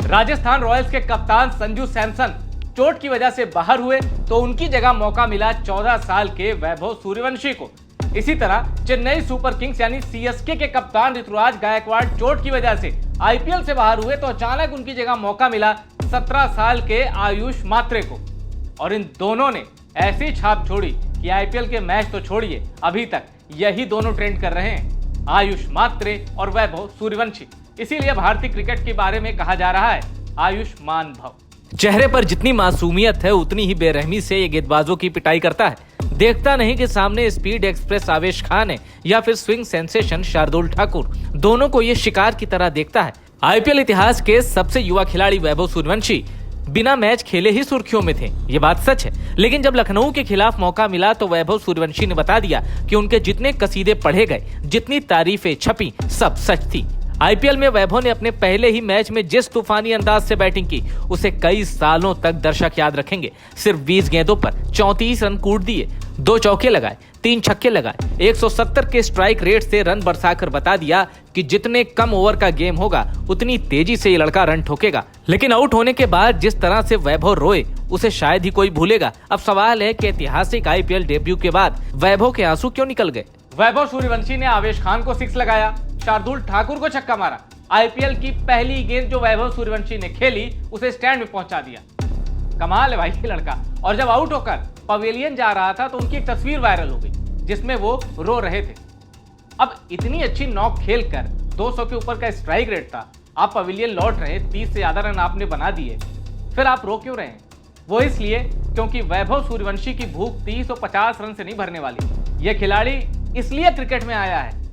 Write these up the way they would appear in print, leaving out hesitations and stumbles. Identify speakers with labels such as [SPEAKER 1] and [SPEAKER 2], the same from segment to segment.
[SPEAKER 1] Rajasthan Royals के कप्तान संजू सैमसन चोट की वजह से बाहर हुए तो उनकी जगह मौका मिला 14 साल के वैभव सूर्यवंशी को। इसी तरह चेन्नई सुपर किंग्स यानी सीएसके के कप्तान ऋतुराज गायकवाड़ चोट की वजह से आईपीएल से बाहर हुए तो अचानक उनकी जगह मौका मिला 17 साल के आयुष मात्रे को। और इन दोनों ने ऐसी छाप छोड़ी कि आईपीएल के मैच तो छोड़िए, अभी तक यही दोनों ट्रेंड कर रहे हैं, आयुष मात्रे और वैभव सूर्यवंशी। इसीलिए भारतीय क्रिकेट के बारे में कहा जा रहा है आयुष्मान भव।
[SPEAKER 2] चेहरे पर जितनी मासूमियत है उतनी ही बेरहमी से ये गेंदबाजों की पिटाई करता है। देखता नहीं कि सामने स्पीड एक्सप्रेस आवेश खान है या फिर स्विंग सेंसेशन शार्दुल ठाकुर, दोनों को ये शिकार की तरह देखता है। आईपीएल इतिहास के सबसे युवा खिलाड़ी वैभव सूर्यवंशी बिना मैच खेले ही सुर्खियों में थे, ये बात सच है। लेकिन जब लखनऊ के खिलाफ मौका मिला तो वैभव सूर्यवंशी ने बता दिया कि उनके जितने कसीदे पढ़े गए, जितनी तारीफें छपी, सब सच थी। आईपीएल में वैभव ने अपने पहले ही मैच में जिस तूफानी अंदाज से बैटिंग की उसे कई सालों तक दर्शक याद रखेंगे। सिर्फ 20 गेंदों पर 34 रन कूट दिए, 2 चौके लगाए, 3 छक्के लगाए, 170 के स्ट्राइक रेट से रन बरसाकर बता दिया कि जितने कम ओवर का गेम होगा उतनी तेजी से ये लड़का रन ठोकेगा। लेकिन आउट होने के बाद जिस तरह से वैभव रोए उसे शायद ही कोई भूलेगा। अब सवाल है कि ऐतिहासिक आईपीएल डेब्यू के बाद वैभव के आंसू क्यों निकल गए।
[SPEAKER 1] वैभव सूर्यवंशी ने आवेश खान को 6 लगाया, शार्दुल ठाकुर को छक्का मारा। आईपीएल की पहली गेंद जो वैभव सूर्यवंशी ने खेली उसे स्टैंड में पहुंचा दिया। कमाल है भाई ये लड़का। और जब आउट होकर पवेलियन जा रहा था तो उनकी एक तस्वीर वायरल हो गई जिसमें वो रो रहे थे। अब इतनी अच्छी नॉक खेलकर 200 के ऊपर का स्ट्राइक रेट था, आप पवेलियन लौट रहे, 30 से ज्यादा रन आपने बना दिए, फिर आप रो क्यों रहे हैं? वो इसलिए क्योंकि वैभव सूर्यवंशी की भूख 30 और 50 रन से नहीं भरने वाली। यह खिलाड़ी इसलिए क्रिकेट में आया है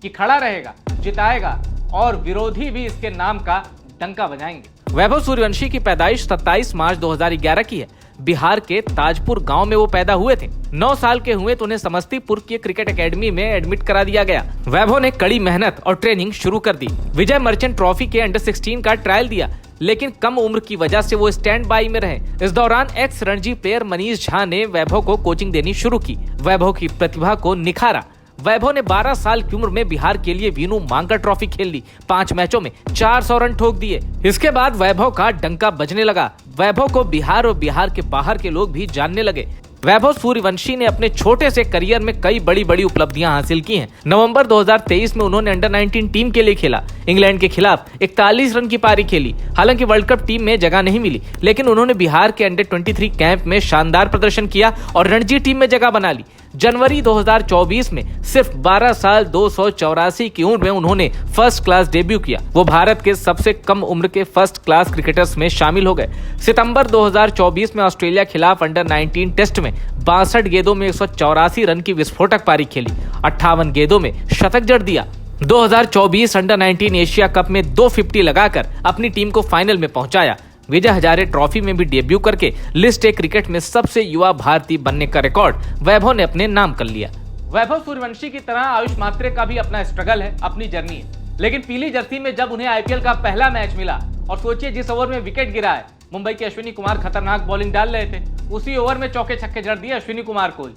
[SPEAKER 1] कि खड़ा रहेगा, जिताएगा और विरोधी भी इसके नाम का डंका बजाएंगे।
[SPEAKER 2] वैभव सूर्यवंशी की पैदाइश 27 मार्च 2011 की है। बिहार के ताजपुर गांव में वो पैदा हुए थे। 9 साल के हुए तो उन्हें समस्तीपुर की क्रिकेट एकेडमी में एडमिट करा दिया गया। वैभव ने कड़ी मेहनत और ट्रेनिंग शुरू कर दी। विजय मर्चेंट ट्रॉफी के अंडर 16 का ट्रायल दिया, लेकिन कम उम्र की वजह से वो स्टैंड बाई में रहे। इस दौरान एक्स रणजी प्लेयर मनीष झा ने वैभव को कोचिंग देनी शुरू की, वैभव की प्रतिभा को निखारा। वैभव ने 12 साल की उम्र में बिहार के लिए वीनू मांगा ट्रॉफी खेल ली। 5 मैचों में 400 रन ठोक दिए। इसके बाद वैभव का डंका बजने लगा। वैभव को बिहार और बिहार के बाहर के लोग भी जानने लगे। वैभव सूर्यवंशी ने अपने छोटे से करियर में कई बड़ी बड़ी उपलब्धियां हासिल की हैं। नवंबर 2023 में उन्होंने अंडर 19 टीम के लिए खेला। इंग्लैंड के खिलाफ 41 रन की पारी खेली। हालांकि वर्ल्ड कप टीम में जगह नहीं मिली, लेकिन उन्होंने बिहार के अंडर 23 कैंप में शानदार प्रदर्शन किया और रणजी टीम में जगह बना ली। जनवरी 2024 में सिर्फ 12 साल 284 की उम्र में उन्होंने फर्स्ट क्लास डेब्यू किया। वो भारत के सबसे कम उम्र के फर्स्ट क्लास क्रिकेटर्स में शामिल हो गए। सितंबर 2024 में ऑस्ट्रेलिया खिलाफ अंडर 19 टेस्ट में 62 गेंदों में 184 रन की विस्फोटक पारी खेली। 58 गेंदों में शतक जड़ दिया। 2024 अंडर 19 एशिया कप में 250 लगाकर अपनी टीम को फाइनल में पहुंचाया। विजय हजारे ट्रॉफी में भी डेब्यू करके लिस्ट ए क्रिकेट में सबसे युवा भारतीय बनने का रिकॉर्ड वैभव ने अपने नाम कर लिया।
[SPEAKER 1] वैभव सूर्यवंशी की तरह आयुष मात्रे का भी अपना स्ट्रगल है, अपनी जर्नी है। लेकिन पीली जर्सी में जब उन्हें आईपीएल का पहला मैच मिला और सोचिए जिस ओवर में विकेट गिरा है, मुंबई के अश्विनी कुमार खतरनाक बॉलिंग डाल रहे थे, उसी ओवर में चौके छक्के जड़ दिए अश्विनी कुमार को।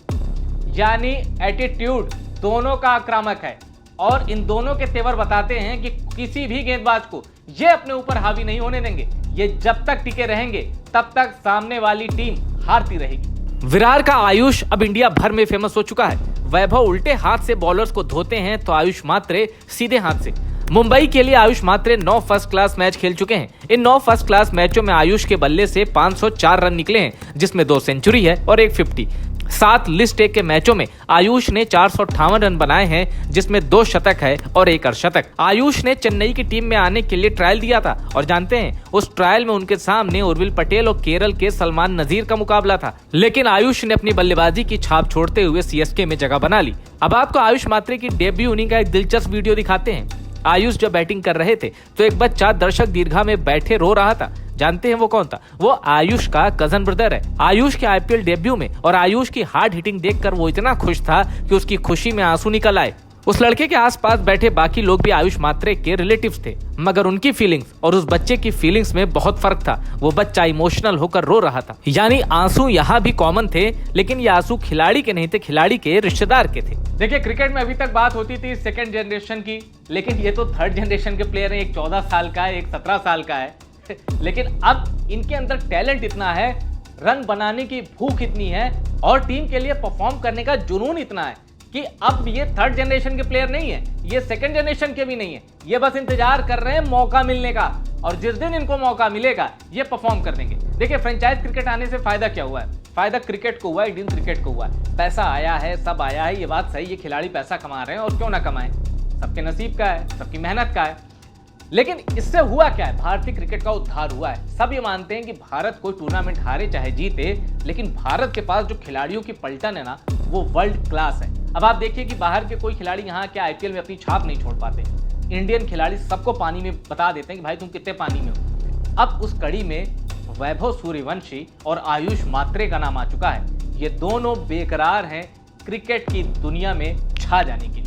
[SPEAKER 1] यानी एटीट्यूड दोनों का आक्रामक है और इन दोनों के तेवर बताते हैं कि किसी भी गेंदबाज को ये अपने ऊपर हावी नहीं होने देंगे। ये जब तक टिके रहेंगे तब तक सामने वाली टीम हारती रहेगी।
[SPEAKER 2] विरार का आयुष अब इंडिया भर में फेमस हो चुका है। वैभव उल्टे हाथ से बॉलर्स को धोते हैं तो आयुष मात्रे सीधे हाथ से। मुंबई के लिए आयुष मात्रे 9 फर्स्ट क्लास मैच खेल चुके हैं। इन 9 फर्स्ट क्लास मैचों में आयुष के बल्ले से 504 रन निकले हैं, जिसमें 2 सेंचुरी है और 1 50। 7 लिस्ट ए के मैचों में आयुष ने 458 रन बनाए हैं, जिसमें 2 शतक है और 1 अर्धशतक। आयुष ने चेन्नई की टीम में आने के लिए ट्रायल दिया था और जानते हैं उस ट्रायल में उनके सामने उर्विल पटेल और केरल के सलमान नजीर का मुकाबला था, लेकिन आयुष ने अपनी बल्लेबाजी की छाप छोड़ते हुए सीएसके में जगह बना ली। अब आपको आयुष मात्रे की डेब्यू इनिंग का एक दिलचस्प वीडियो दिखाते हैं। आयुष जब बैटिंग कर रहे थे तो एक बच्चा दर्शक दीर्घा में बैठे रो रहा था। जानते हैं वो कौन था? वो आयुष का कजन ब्रदर है। आयुष के आईपीएल डेब्यू में और आयुष की हार्ड हिटिंग देखकर वो इतना खुश था कि उसकी खुशी में आंसू निकल आए। उस लड़के के आसपास बैठे बाकी लोग भी आयुष मात्रे के रिलेटिव्स थे, मगर उनकी फीलिंग्स और उस बच्चे की फीलिंग्स में बहुत फर्क था। वो बच्चा इमोशनल होकर रो रहा था। यानी आंसू यहाँ भी कॉमन थे, लेकिन ये आंसू खिलाड़ी के नहीं थे, खिलाड़ी के रिश्तेदार के थे।
[SPEAKER 1] देखिए, क्रिकेट में अभी तक बात होती थी सेकंड जनरेशन की, लेकिन ये तो थर्ड जनरेशन के प्लेयर है। एक 14 साल का है, एक 17 साल का है। लेकिन अब इनके अंदर टैलेंट इतना है, रन बनाने की भूख इतनी है और टीम के लिए परफॉर्म करने का जुनून इतना है कि अब ये थर्ड जनरेशन के प्लेयर नहीं है, ये सेकंड जनरेशन के भी नहीं है, ये बस इंतजार कर रहे हैं मौका मिलने का, और जिस दिन इनको मौका मिलेगा ये परफॉर्म कर देंगे। देखिए, फ्रेंचाइज क्रिकेट आने से फायदा क्या हुआ है? फायदा क्रिकेट को हुआ है, इंडियन क्रिकेट को हुआ है। पैसा आया है, सब आया है, ये बात सही है, खिलाड़ी पैसा कमा रहे हैं और क्यों ना कमाएं, सबके नसीब का है, सबकी मेहनत का है। लेकिन इससे हुआ क्या है? भारतीय क्रिकेट का उद्धार हुआ है। सब ये मानते हैं कि भारत कोई टूर्नामेंट हारे चाहे जीते, लेकिन भारत के पास जो खिलाड़ियों की पलटन है ना, वो वर्ल्ड क्लास है। अब आप देखिए कि बाहर के कोई खिलाड़ी यहाँ के आईपीएल में अपनी छाप नहीं छोड़ पाते, इंडियन खिलाड़ी सबको पानी में बता देते हैं कि भाई तुम कितने पानी में हो। अब उस कड़ी में वैभव सूर्यवंशी और आयुष मात्रे का नाम आ चुका है। ये दोनों बेकरार हैं क्रिकेट की दुनिया में छा जाने के लिए।